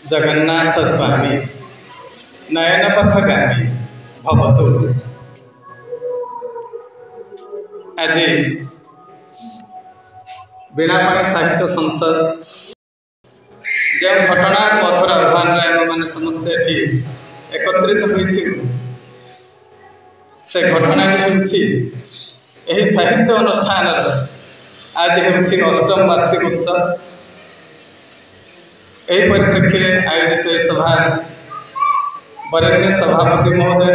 जगन्नाथ स्वामी नयन पथगामी भवतु। आज बीणापाणी साहित्य संसद जो घटना मधुर आह्वान मैंने समस्ते एकत्रित होती से घटनाटी हूँ साहित्य अनुष्ठान आज हूँ अष्टम वार्षिक उत्सव। यही परिप्रेक्षी में आयोजित यह सभा वरेण्य सभापति महोदय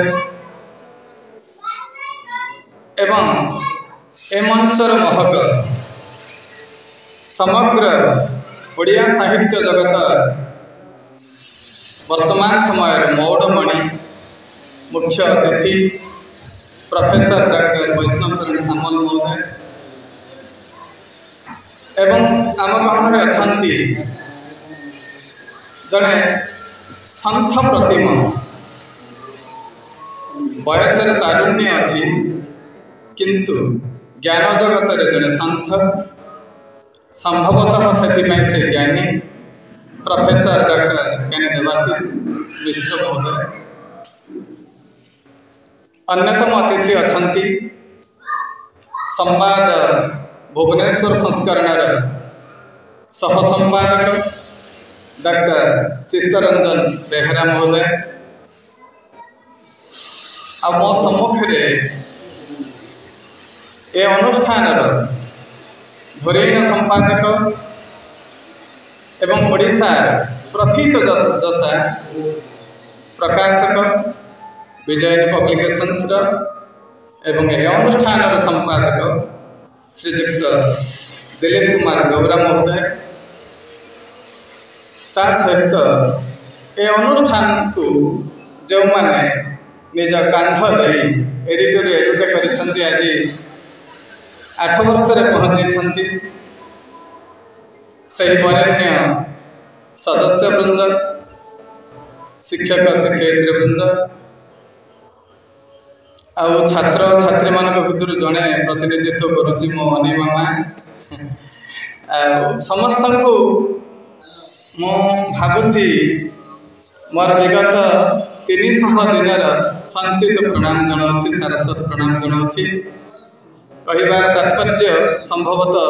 एवं ए मंचर महक समग्र ओडिया साहित्य जगत वर्तमान समय मौड़मणि मुख्य अतिथि प्रोफेसर डॉक्टर वैष्णव चरण सामल महोदय एवं आम गहन अच्छा जड़े सन्थ प्रतिमा बयस तारुण्य अच्छी किंतु ज्ञान जगत जड़े सन्थ संभवतः से ज्ञानी प्रोफेसर डॉक्टर ज्ञानी देवाशीष मिश्र महोदय अन्यतम अतिथि अच्छा संवाद भुवनेश्वर संस्करण सह संपादक डॉक्टर चित्तरंजन बेहरा महोदय आ मो सम्मुखें ए अनुष्ठान धुरीण संपादक एवं ओडिशा प्रथित दशा प्रकाशक विजयन पब्लिकेशंस एवं यह अनुष्ठान संपादक श्रीजुक्त दिलीप कुमार गौरा महोदय ता सहित ए अनुष्ठान को जो मैंने निज कांध दे एडिटोरियल कर आज 8 वर्ष पहुँची से वरेण्य सदस्य वृंद शिक्षक शिक्षयित्री वृंद आउ छात्र छात्री मान भर जड़े प्रतिनिधित्व करुच्ची मो अनी मामा समस्त को मु भावुची मोर विगत 300 दिन संचित प्रणाम जनाऊँगी सारस्वत प्रणाम जनाऊँगी कहबार तात्पर्य संभवतः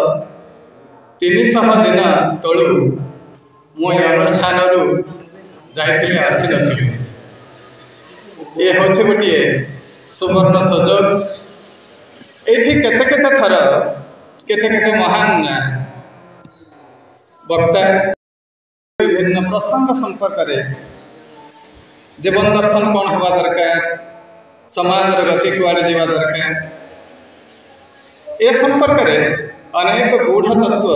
300 दिन तलू मु अनुष्ठान जाइए आसी नी ये हूँ गोटे सुवर्ण सुजोग ये केते थर केते महान वक्ता विभिन्न प्रसंग संपर्क में जीवन दर्शन कौन हवा दरकार समाज गति कुआड़े जावा दरकार ए संपर्क में अनेक गूढ़ तत्व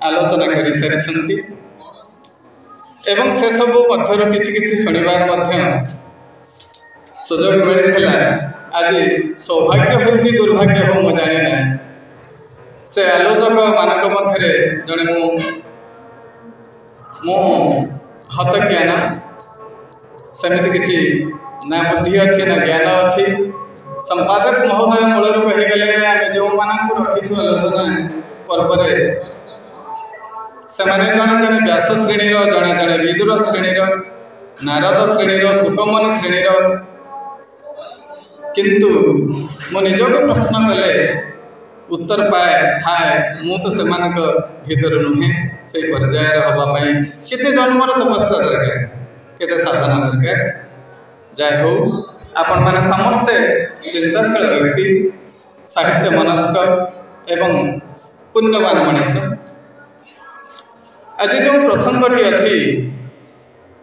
आलोचना कर सारी एवं से सब मध्य किछि शुणवार सुजोग मिलता आज सौभाग्य हो कि दुर्भाग्य हो मु जानी ना से आलोचक मानक मध्य जड़े मो हत ज्ञान सेमती किसी ना बुद्धि अच्छी ना ज्ञान अच्छी संपादक महोदय मूलर कहीगले आम जो मान रखीचु आलोचना पर्व से जड़े जड़े व्यास श्रेणी जड़े जड़े विदुर श्रेणी नारद श्रेणी सुकमनि श्रेणी किंतु मो निजक प्रश्न कले उत्तर पाए हाय मु तो से भीतर नुहे से पर्यायर हाँपाई केते जन्मर तपस्या दरकार केते साधना दरकार जय हो आपण मैंने समस्ते चिंताशील व्यक्ति साहित्य मनस्क एवं पुण्यवान मनीष आज जो प्रसंगटी अच्छी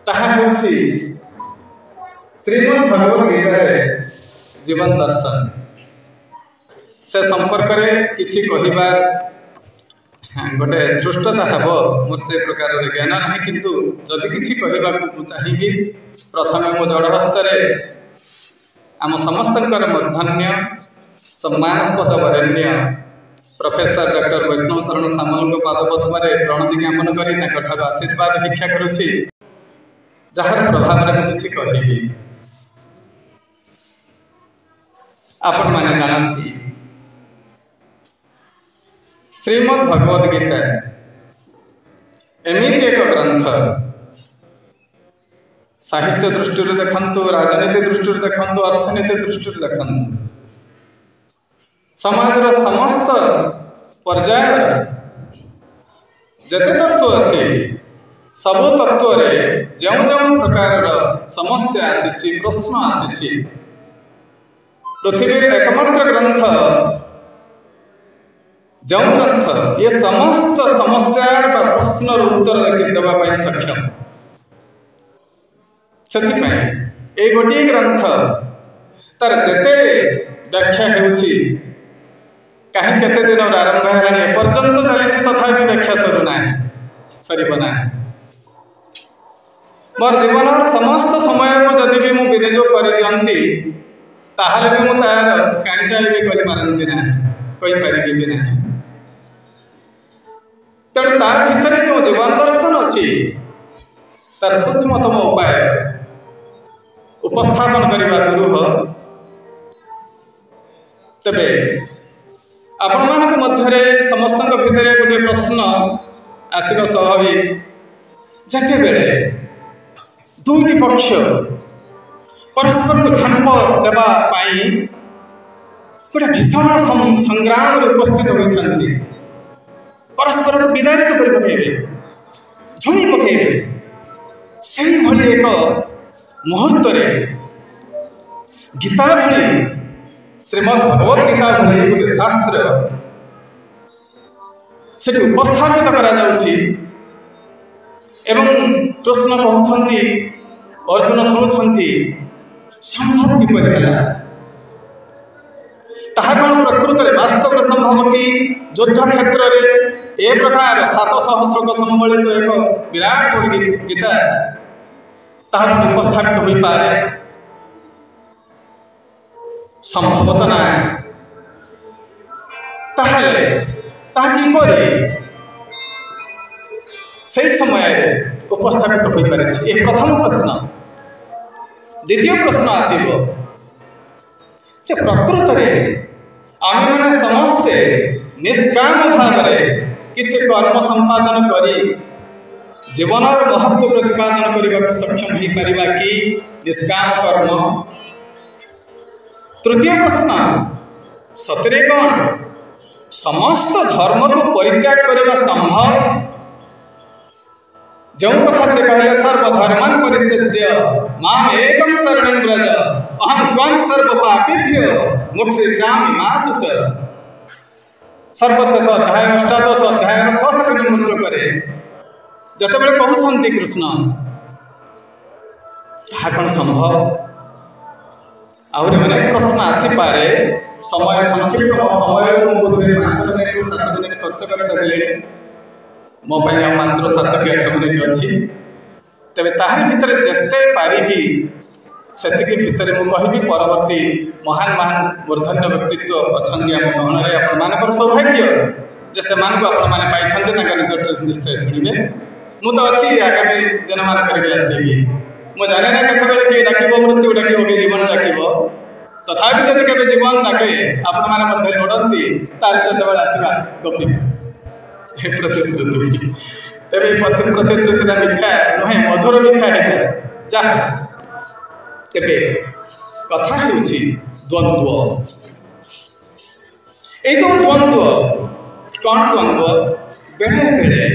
ताहा होछि श्रीमद् भगवद गीता जीवन दर्शन से संपर्क में किछि कहिबार गोटे धृष्टता हेब मोर से प्रकार ज्ञान ना किंतु जदि किछि कहवाक चाहिए प्रथम मो जड़ हस्त आम समस्त मूर्धन्य सम्मानस्पद वरेण्य प्रोफेसर डॉक्टर वैष्णव चरण सामल पादपद्म प्रणति ज्ञापन कर आशीर्वाद भिक्षा करुछि जार प्रभाव में किछि कहबी आपण माने जानती श्रीमद् भगवद गीता एमती एक ग्रंथ साहित्य दृष्टि देखु, राजनीति दृष्टि देखु, अर्थनीति दृष्टि देखु, समाजर समस्त पर्यायर जते तत्व अच्छे सबु तत्व जो जो प्रकार समस्या आसी प्रश्न आसी पृथ्वी एकमात्र ग्रंथ जो ग्रंथ ये समस्त समस्या प्रश्न उत्तर देवाई सक्षम से गोटे ग्रंथ तार जिते व्याख्या होची कहीं केते दिन आरंभ है एपर्यंत चली तथा व्याख्या सरुना सरना मोर जीवन समस्त समय को जदि भी मुझे विनियोग कर दिखती ताहले भी मुझे तार काणीचाई भी पारती ना कहीपरि भी ना तेणु ता भीतर जो जीवन दर्शन अच्छी तार सूक्ष्मतम उपाय उपस्थापन करने गुरु तेबे आपण मानक मध्य समस्त भितर गोटे प्रश्न आसवा स्वाभाविक जिते बेले दुईटी पक्ष परस्पर को झांप देवाई गोटे भीषण संग्राम उपस्थित होती परस्पर को विदारित कर पकेबे झुणी पकेबे से भली एक मुहूर्त गीता भली श्रीमद् भगवद गीता भली गोटे शास्त्र से उपस्थापित करा एवं कृष्ण कहते अर्जुन शुणुंट संभव किपर है कौन प्रकृत में वास्तव संभव कि युद्ध क्षेत्र में ए प्रकार 700 श्लोक संबलित एक विराट बड़ गीता उपस्थापित हो पारे संभवत ना से समय उपस्थापित हो पारे यह प्रथम प्रश्न। द्वितीय प्रश्न आसो जे प्रकृत में आम मैंने समस्ते निष्काम भाव किसी कर्म संपादन करी जीवन महत्व प्रतिपादन करने को सक्षम हो पारिबा कि निष्काम कर्म। तृतीय प्रश्न सतरे कौन समस्त धर्म को परित्याग करने संभव जो कथा से कहले सर्वधर्मान परित्यज्य माम एकम शरणं व्रज अहम त्वं सर्व पापेभ्यो मोक्षयिष्यामि मा शुच। सर्वशेष अध्याय 18 अध्याय 6 नंबर श्लोक जते बेले कहउछन्ति कृष्ण ताहा कोन संभव आउरी माने प्रश्न आसी पारे समय संक्षिप्त समय बोधे 5 मिनिट 7 मिनिट खर्च कर सारे मो मात्र 7 कि 8 मिनिट अच्छी तेरे ताहारी भितर जिते पारि से भितर मुझे परवर्ती महान महान मूर्धन्य व्यक्तित्व अच्छा आम गहन आपर सौभाग्य जे से पाई निकट निश्चय शुणे मुझे अच्छी आगामी दिन मानक आसबि मुझे जाने ना केत किए डाक मृत्यु डाक कि जीवन डाक तथापि जब केवल जीवन डाके आपण मैंने जोड़ती से आसवा गपी प्रतिश्रुति तेरे प्रतिश्रुति मिथ्या नुहे मधुर मिथ्या है पारे जा तेरे कथा होची द्वंद्व ये जो द्वंद्व कौन द्वंद्व बेले बेले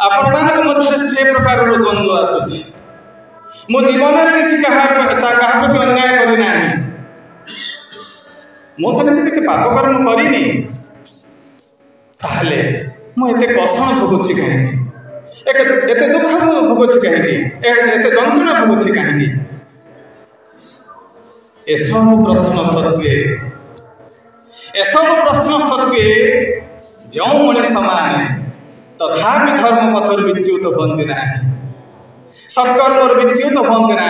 आपण मानक मध्य से प्रकार द्वंद्व आसुची मो जीवन में किसी क्या प्रति अन्याय करना मो से किसी पाप कर्म करनी ताहले मुझे कषण भोगुची कहीं एत दुख भोगुची कहीं एत जंत्रणा भोगुची कहीं एसबू प्रश्न सत्वे जो मनीष माने तथापि धर्म पथर विच्युत हमें ना सत्कर्म विच्युत हमें ना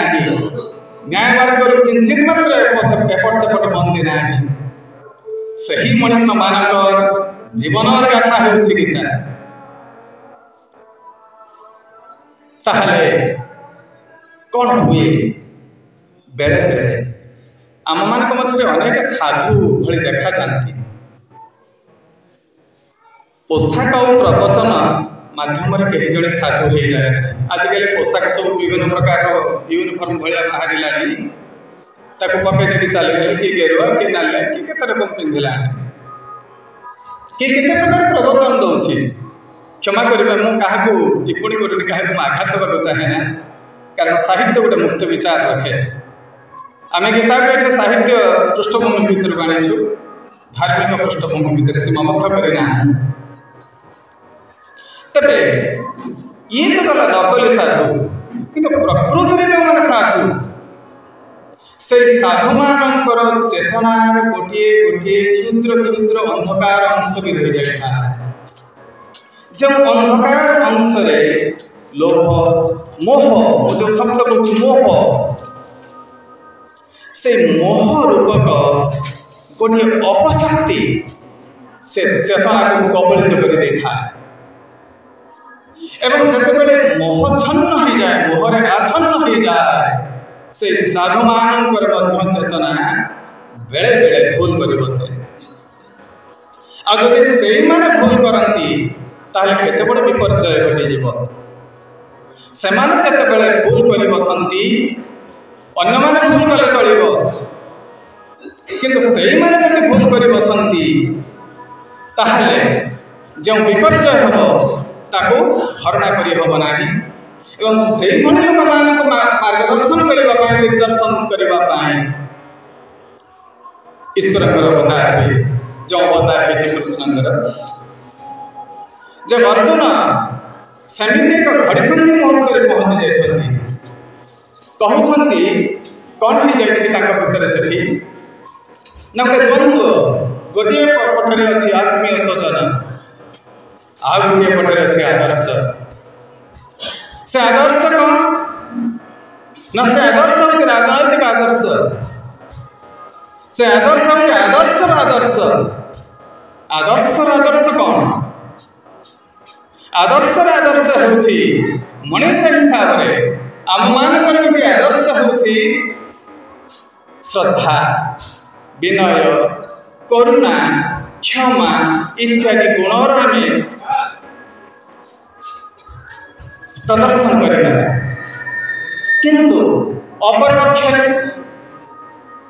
न्याय मार्ग किंचित मात्र एपट सेपट हमें ना सही मनीष मानकर जीवन गाथा होची गीता ताहले कौन हुए बेले बेले आम मान मध्य अनेक साधु भली देखा जाती पोशाक और प्रवचन माध्यम कहीं जड़े साधु हो जाए ना। आजिकल पोशाक सब विभिन्न प्रकार यूनिफॉर्म भाया बाहर पकई देख चलने कि गेरुआ कि नालिया कि केते रकम पिंधला कि केते प्रकार प्रवचन दौर। क्षमा करेंगे मुझे टिप्पणी करूनी क्या आघात देवाक चाहे ना, कारण साहित्य गोटे मुक्त विचार रखे। आम गीता को ये साहित्य पृष्ठभूमि भितर आनीचु, धार्मिक पृष्ठभूमि भितर सीमाबद्ध करना। तबे ये तो गला नकली साधु, कि प्रकृति जो मैंने साधु से साधु मानकर चेतनार गोटे गोटे क्षुद्र क्षुद्र अंधकार अंश भी रही जाए। जो अंधकार अंश लोभ मोह, जो शब्द कहूँ मोह, से मोह रूपक गोटे अपशक्ति से चेतना को कबलित कर दे था। एवं जिते मोहच्छन्न हो जाए, मोहरे आच्छन्न हो जाए, से साधु मानकर चेतना बेले बेले भूल कर बसे। आदि से भूल करती ताहले केते बड़ विपर्यय घटी जीव। से भूल कर बसंती अन्य माने भूल कले चलिबो, किंतु से भूल कर बसंती ताहले जो विपर्यय हम ताको भरणा करी हब नाही। एवं से लोक मानक मार्गदर्शन करने दिग्दर्शन करने ईश्वर अवतार जो अवतार है कृष्णंकर। जब अर्जुन सेमिति एक घड़ीसंधि मुहूर्त में पहुंची जाती कहते कौन हो जाए से ना गोटे द्वंद्व, गोटे पटरे अच्छी आत्मीय स्वजन, आ गोटे पटरे अच्छे आदर्श। से आदर्श कौन ना, से आदर्श हूँ राजनैतिक आदर्श, से आदर्श हूँ आदर्शर आदर्श। आदर्शर आदर्श कौन? आदर्शर आदर्श हूँ मनीष हिसाब से आम मान गोटे आदर्श हूँ श्रद्धा, विनय, करुणा, क्षमा इत्यादि गुणर आम प्रदर्शन करना। किंतु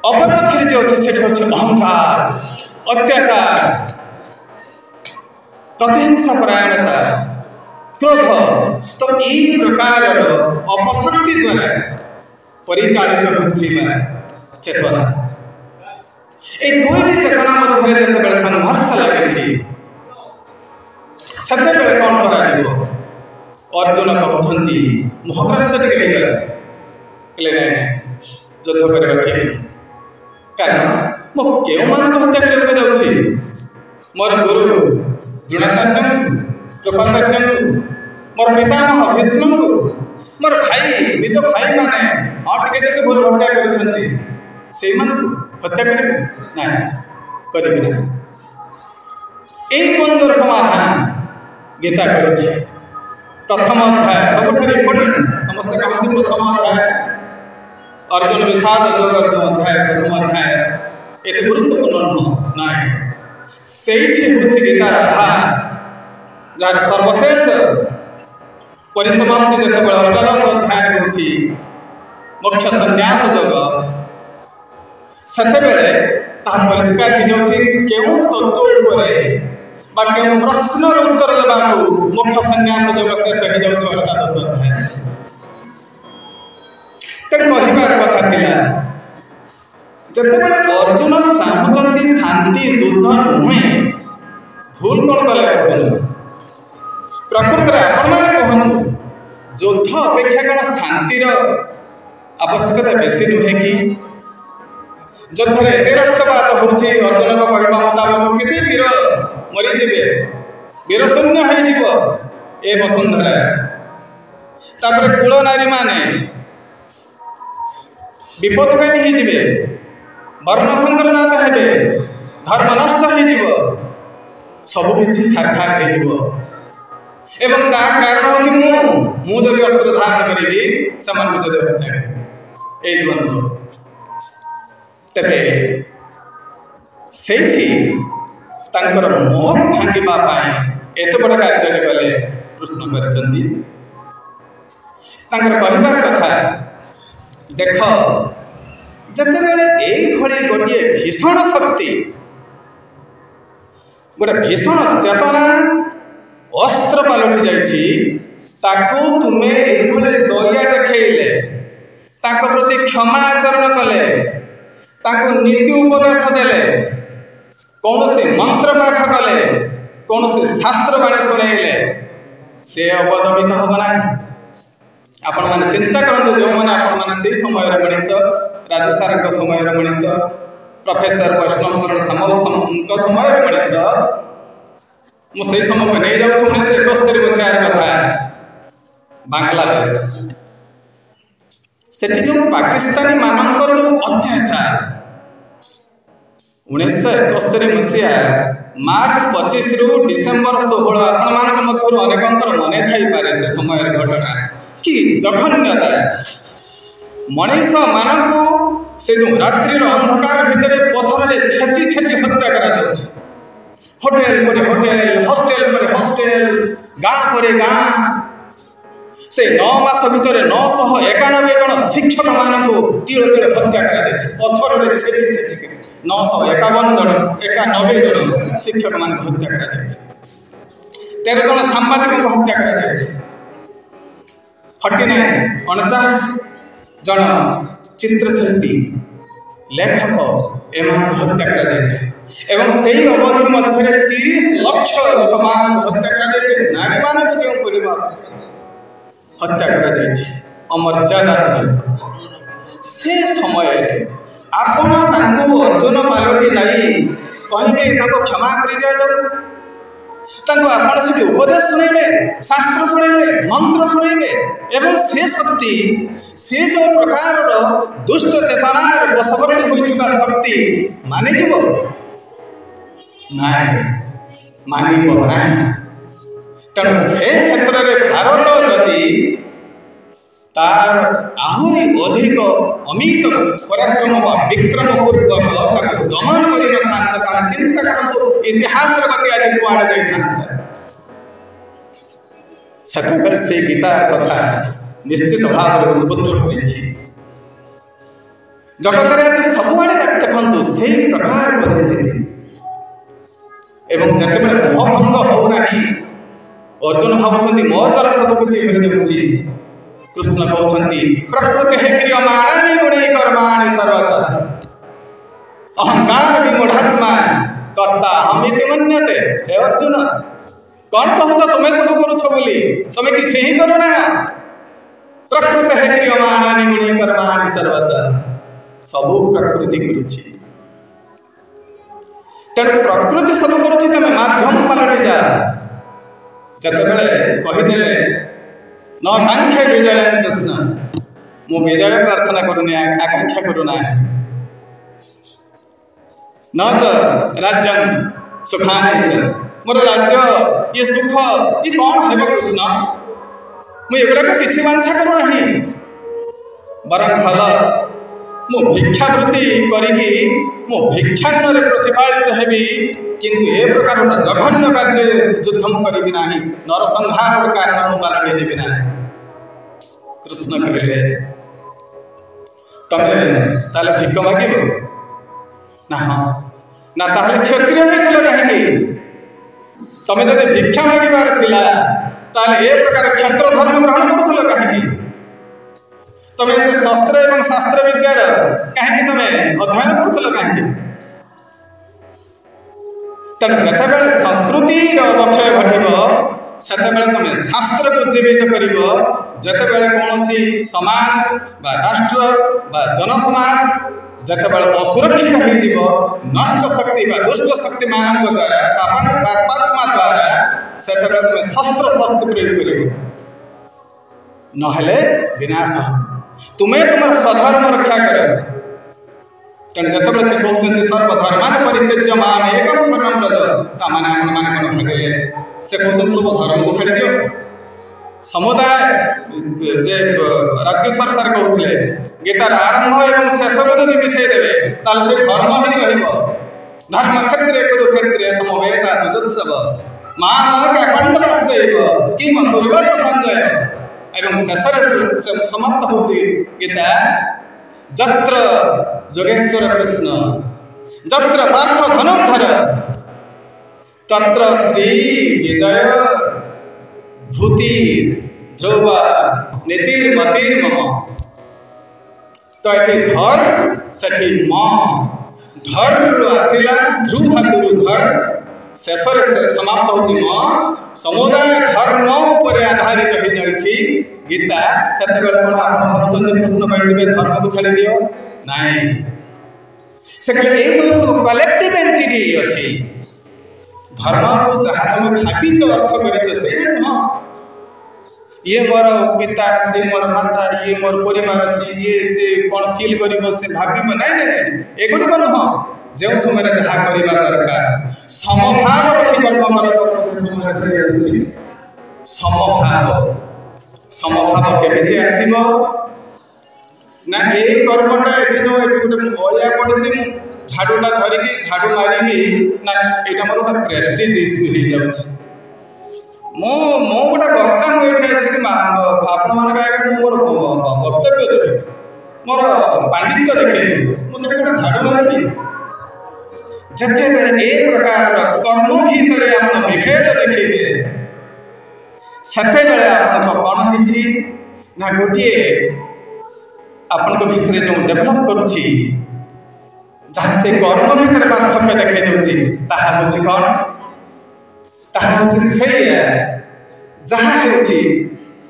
अपरपक्षे जो अच्छे से अहंकार, अत्याचार, प्रतिहिंसा परायणता, क्रोध, तो यही प्रकार अपशक्ति द्वारा परिचालित होता चेतना। ये दुईटी चेतना मध्य जो संघर्ष लगी से कौन कर अर्जुन कहते मोहग्रस्त टे कहले युद्ध करवा ठीक, कारण मो क्यों मान हत्या करने जाऊँगी? मोर गुरु द्रोणाचार्य, कृपाचार्य, मोर पितामह भीष्म, मोर भाई, निज भाई माने हाँ टे जब भूल हत्या कर हत्या करें ना, करी ना। यही द्वंद्वर समाधान गीता कर प्रथम अध्याय सबुठ इम्पोर्टेंट। समस्त कहते प्रथम अध्याय अर्जुन विषाद योग अध्याय, प्रथम अध्याय एत गुरुत्वपूर्ण नुह ना। से गीतार आधार जार सर्वशेष परिसमाप्ति जो अष्टादश अध्याय हूँ मोक्ष संन्यास योग, से परिष्कार हो जाऊँ क्यों तत्व क्यों प्रश्नर उत्तर देवाक मोक्ष संन्यास योग शेष हो जाऊँ अष्टादश अध्याय। कहबार कथा जिते अर्जुन चाहते शांति युद्ध नुहे, भूल कौन कले अर्जुन? प्रकृत में आपण मैंने कहतु युद्ध अपेक्षा कौन शांतिर आवश्यकता बेसी नुहे कि? युद्ध में एत रक्तपात होर्जुन कहवा मुताबक केते वीर मरीजे, वीर शून्य हो वसुंधरा। तापर कूल नारी माने विपदगामी होते, वर्ण संकरजात हे, धर्म नष्ट हो सबकि छारखार हो। कारण हूँ मुझे अस्त्र धारण करी से हत्या करें यही द्वंद्व। तेरे से मोह भांगापी एत बड़ कार्य कले कृष्ण କରିଛନ୍ତି। ତାଙ୍କର କହିବାର କଥା ଦେଖ ଯେତେବେଳେ ଏଇଭଳି ଗୋଟିଏ ଭୀଷଣ ଶକ୍ତି ଗୋଟେ ଭୀଷଣ ଚେତନା ଅସ୍ତ୍ର ପାଲଟି ଯାଇଛି ତାକୁ ତୁମେ ଏଇଭଳି ଦୟା ଦେଖେଇଲେ ତାଙ୍କ ପ୍ରତି କ୍ଷମା ଆଚରଣ କଲେ ତାଙ୍କୁ ନୀତି ଉପଦେଶ ଦେଲେ କୌଣସି ମନ୍ତ୍ର ପାଠ କଲେ କୌଣସି ଶାସ୍ତ୍ରବାଣୀ ଶୁଣେଇଲେ ସେ ଅବଦମିତ ହେବ ନାହିଁ। ଆପଣମାନେ ଚିନ୍ତା କରନ୍ତୁ ଯେଉଁମାନେ ଆପଣମାନେ ସେହି ସମୟର ମଣିଷ ରାଜୁ ସାରଙ୍କ ସମୟର ମଣିଷ ପ୍ରଫେସର ବୈଷ୍ଣବ ଚରଣ ସାମଲଙ୍କ ସମୟର ମଣିଷ ମୁଁ ସେହି ସମୟକୁ ନେଇଯାଉଛି 1971 ମସିହାର କଥା ବାଂଲାଦେଶ ସେଠି ଯେଉଁ ପାକିସ୍ତାନୀ ମାନଙ୍କର ଯେଉଁ ଅତ୍ୟାଚାର 1971 ମସିହା ମାର୍ଚ୍ଚ 25 ରୁ ଡିସେମ୍ବର 16 ଆପଣମାନଙ୍କ ମଧ୍ୟରୁ ଅନେକଙ୍କର ମନେ ଥାଇପାରେ ସେ ସମୟର ଘଟଣା କି ଜଘନ୍ୟତା ମଣିଷ ମାନଙ୍କୁ ସେ ଯେଉଁ ରାତ୍ରିର ଅନ୍ଧକାର ଭିତରେ ପଥରରେ ଛେଚି ଛେଚି ହତ୍ୟା କରାଯାଉଛି ହୋଟେଲ ପରେ ହୋଟେଲ ହଷ୍ଟେଲ ପରେ ହଷ୍ଟେଲ ଗାଁ ପରେ ଗାଁ ସେ 9 ମାସ ଭିତରେ 991 ଜଣ ଶିକ୍ଷକମାନଙ୍କୁ ତିଳ ତିଳ ହତ୍ୟା କରାଯାଇଛି ପଥରରେ ଛେଚି ଛେଚି 951 ଜଣ 91 ଜଣ ଶିକ୍ଷକମାନଙ୍କୁ ହତ୍ୟା କରାଯାଇଛି 13 ଜଣ ସାମ୍ବାଦିକଙ୍କୁ ହତ୍ୟା କରାଯାଇଛି 49 ଜଣ ଚିତ୍ରଶିଳ୍ପୀ ଲେଖକ ଏମାନଙ୍କୁ ହତ୍ୟା କରାଯାଇଛି ଏବଂ ସେହି ଅବଧି ମଧ୍ୟରେ 30 ଲକ୍ଷ ଲୋକମାନଙ୍କୁ ହତ୍ୟା କରାଯାଇଛି ନାରୀମାନଙ୍କୁ ଯେଉଁ ପରିବାର ହତ୍ୟା କରାଯାଇଛି ଅମର୍ଯ୍ୟାଦାର ସହିତ ସେ ସମୟରେ ଆପଣ ତାଙ୍କୁ ଅର୍ଜୁନ ପାଲଟି ଯାଇ କହିବେ ତାଙ୍କୁ କ୍ଷମା କରି ଦିଆଯାଉ ତାଙ୍କୁ ଆପଣ ସେଠି ଉପଦେଶ ଶୁଣେଇବେ ଶାସ୍ତ୍ର ଶୁଣେଇବେ ମନ୍ତ୍ର ଶୁଣେଇବେ ଏବଂ ସେ ଶକ୍ତି ସେ ଯେଉଁ ପ୍ରକାରର ଦୁଷ୍ଟ ଚେତନାର ବଶବର୍ତ୍ତୀ ହୋଇଥିବା ଶକ୍ତି ମାନିଯିବ ନାହିଁ ମାନିବ ନାହିଁ। ତେଣୁ ସେ କ୍ଷେତ୍ରରେ ଭାରତ ଯଦି ତାର ଆହୁରି ଅଧିକ ଅମିତ ପରାକ୍ରମ ବା ବିକ୍ରମ ପୂର୍ବକ ତାକୁ ଦମନ କରିନଥାନ୍ତା ତାହେଲେ ଚିନ୍ତା କରନ୍ତୁ ଇତିହାସର ଗତି ଆଜି କୁଆଡ଼େ ଯାଇଥାନ୍ତା। ସେତେବେଳେ ସେ ଗୀତାର କଥା ନିଶ୍ଚିତ ଭାବରେ ଉଦ୍ବୁଦ୍ଧ ହୋଇଛି ଜଗତରେ ଆଜି ସବୁଆଡ଼େ ଦେଖନ୍ତୁ ସେହି ପ୍ରକାର ପରିସ୍ଥିତି ଏବଂ ଯେତେବେଳେ ମୋହଭଙ୍ଗ ହେଉନାହିଁ ଅର୍ଜୁନ ଭାବୁଛନ୍ତି ମୋ ଦ୍ୱାରା ସବୁକିଛି ହୋଇଯାଉଛି କୃଷ୍ଣ କହୁଛନ୍ତି ପ୍ରକୃତି କ୍ରିୟମାଣାନି ଗୁଣୈ କର୍ମାଣି ସର୍ବଶଃ ଅହଙ୍କାର ବିମୂଢ଼ାତ୍ମା କର୍ତ୍ତା ଅହମିତି ମନ୍ୟତେ। ହେ ଅର୍ଜୁନ କ'ଣ କହୁଛ ତୁମେ ସବୁ କରୁଛ ବୋଲି ତୁମେ କିଛି ହିଁ କରୁନାହିଁ। ପ୍ରକୃତି କ୍ରିୟମାଣାନି ଗୁଣୈ କର୍ମାଣି ସର୍ବଶଃ ସବୁ ପ୍ରକୃତି କରୁଛି ତେଣୁ ପ୍ରକୃତି ସବୁ କରୁଛି ତମେ ମାଧ୍ୟମ ପାଲଟି ଯା। ଯେତେବେଳେ କହିଦେଲେ ନ କାଙ୍କ୍ଷେ ବିଜୟ କୃଷ୍ଣ ମୁଁ ବିଜୟ ପ୍ରାର୍ଥନା କରୁନି ଆକାଂକ୍ଷା କରୁନାହିଁ न च राज्यं सुखानि च मोर राज्य ये सुख ये कौन हेब कृष्ण मुझे एगुड़ाक किसी वांछा करूना बरं भल मु भिक्षावृत्ति करी भिक्षान्न प्रतिपालित हेबी किंतु ए प्रकार जघन्य कार्य युद्ध करी ना नरसंहार कारण मुझे देवी ना। कृष्ण कहले तमें ताले भिक्ष मागिब ना ना ताहले क्षत्रिय होइथिल कहीं तमें जब भिक्षा मागिबार थिला ताहले ए प्रकार क्षत्र धर्म ग्रहण करुथिल कहीं तमें एते शस्त्र एवं शास्त्र विद्यार कहीं तमें अध्ययन करुथिल कहीं तेणु जितेबाला संस्कृतिर अवक्षय घटब सेतेबाला तमें शास्त्र को जीवित करिब जितेबाला कौनसी समाज बा राष्ट्र बा जनसमाज जितेबाला असुरक्षित हो नष्ट शक्ति बा दुष्ट शक्ति मानक द्वारा पापात्मा द्वारा सेतेबाला तमें शस्त्र शस्त्र प्रयोग करिब नहेले विनाश तुम्हें तुम स्वधर्म रक्षा कर। तेणु जिते से कहते सर्वधर्मान परित्यज्य माम एकम शरणं व्रज ताने आपण मैंने कौन भागे से कहते सब धर्म को छाड़ दियो समुदाय जे राजकिशोर सर कहते गीतार आरंभ एवं शेष को जब मिसई देवे से धर्म ही रहिब धर्म क्षेत्रे कुरुक्षेत्रे समवेता जुजुत्सव मान काकंड वास्तव कि पूर्वक संजय एवं शेष समाप्त होती गीता जत्र जोगेश्वर कृष्ण जत्र पार्थ धनुर्धर तत्र श्री विजय भूति ध्रुव नीतिर्मतिर् मम। तो ये धर सेठी म धर आसिला ध्रु धातुरु धर शेष समाप्त होती म समुदाय धर्म उपर आधारित हो जाइछि गीता सेते बेले कोन आपण भाबुचंदी कृष्ण कहथिबे धर्म को छाड़ी दियो नाही से कहले ए सब कलेक्टिव एंटिटी अछि धर्म को जहा तुम भाबी जो अर्थ करिछ से न ये मोर पिता से मोर माता ये मोर परिवार अछि ये से कोन फील करिवो से भाबीबो नै नै एगुडी बन हो जो समय जहा करिबा दरकार समभाव रखि कर्म कर समभाव केमिति आसीबो ना ए कर्मटा एठी जो एठी गुटे ओया पडिछि झाड़ूटा धरिकी झाड़ू मारिकी ना एटा मोर गोटे प्रेस्टीज इश्यू हो जाउछि मो गोटे वक्ता मुझे आसिक आपण मान आगे मोर वक्तव्य देवी मोर पांडित्य देखे मुझे गोटे झाड़ू मारिकी जिते ए प्रकार कर्म भीतर आप विभेद देखिए सेते बेले आप कौन होती ना गोटे आपण भितर जो डेभलप करुच्ची जहाँ से कर्म भीतर पार्थक्य देखा दूसरी ताहा हूँ कौन ताहा हूँ से जहाँ हूँ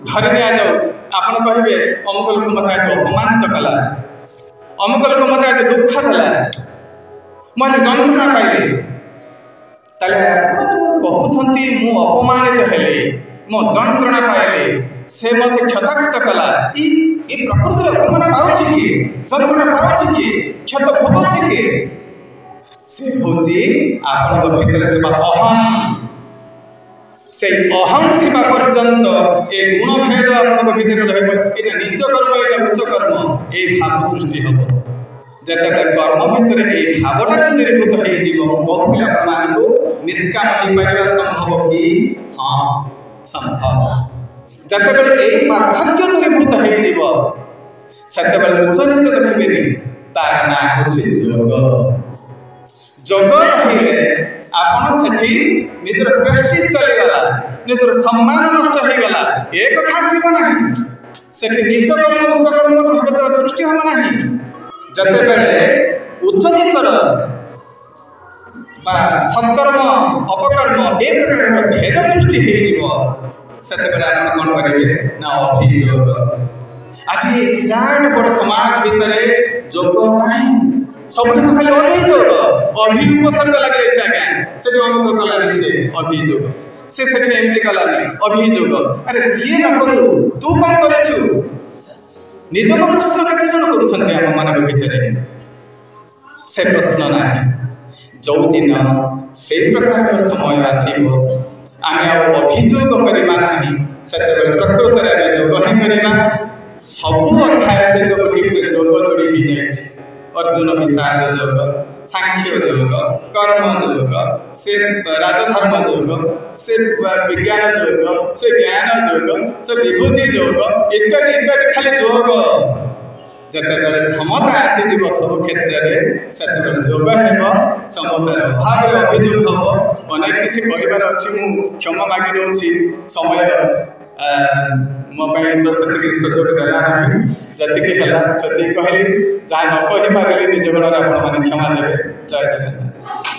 धरी नि जाऊ आप कहे अमुक लोक मत आज अपमानित कला अमुक लोक मत आज दुख देला मुझे जंत्रणा पाइली ताले जो कहते मु अपमानित हेले मो जंत्रणा पाइली से मत क्षताक्त कला ई प्रकृति अपमान पाउछि कि जंत्रणा पाउछि कि क्षत भोगुछि कि से होछि आपन भीतर थिबा अहम से अहम थिबा पर्यंत ए गुण भेद आपन भीतर रहबो एटा नीच कर्म एटा उच्च कर्म ए भाव सृष्टि हबो जते कर्म भीतर ए भावटा को निर्भूत हो जीव कहले अपन को निष्काम नहीं पाइबा संभव कि हां संभव जते बेले ए पार्थक्य निर्भूत हो जीव सते बेले उच्च नीच देखबेनी तार ना होछि जोग जोग रहिले आपन सेठी निजर प्रेस्टीज चली गला निजर सम्मान नष्ट हो गला एक खासिब नाही सेठी नीच कर्म उच्च कर्म भगत सृष्टि हो नाही जते बेले उच्च नीचर सत्कर्म अपकर्म ए प्रकार भेद सृष्टि हो सेते बेले आपण कोन करिवे ना अभियोग आज विराट बड़ समाज भीतर जोग नाही सब तो खाली अभियोग उपसर्ग लगे आज्ञा से अमुक कलानी से अभियोग से सेठे एमती कलानी अभियोग अरे सीए ना करू तू कौन करेछु निजक प्रश्न केते जन करूछन्ते हम मानव भीतर से प्रश्न नाही जो दिन से प्रकार समय आसीबो आमे अभियोग करबा नाही सेते प्रकृत रे जोग ही करबा सब अध्याय से तो ठीक जोग जोड़ी ही जाय अर्जुन विषाद योग सांख्य योग कर्म योग से राजधर्म योग से विज्ञान योग से ज्ञान योग से विभूति योग इत्यादि इत्यादि खाली योग जते बेले समता आसी जीव सब क्षेत्र में सेते बेले योग हेबो समतार अभाव रे अभियोग हबो अनेक किछि कहिबार अछि मु क्षमा मागि नउछि समय मो पई तो सेति सुयोग देला नाही जति के हला सती कहली जा न कहि पारली निज गुणर आपण माने क्षमा देबे जय जगन्नाथ।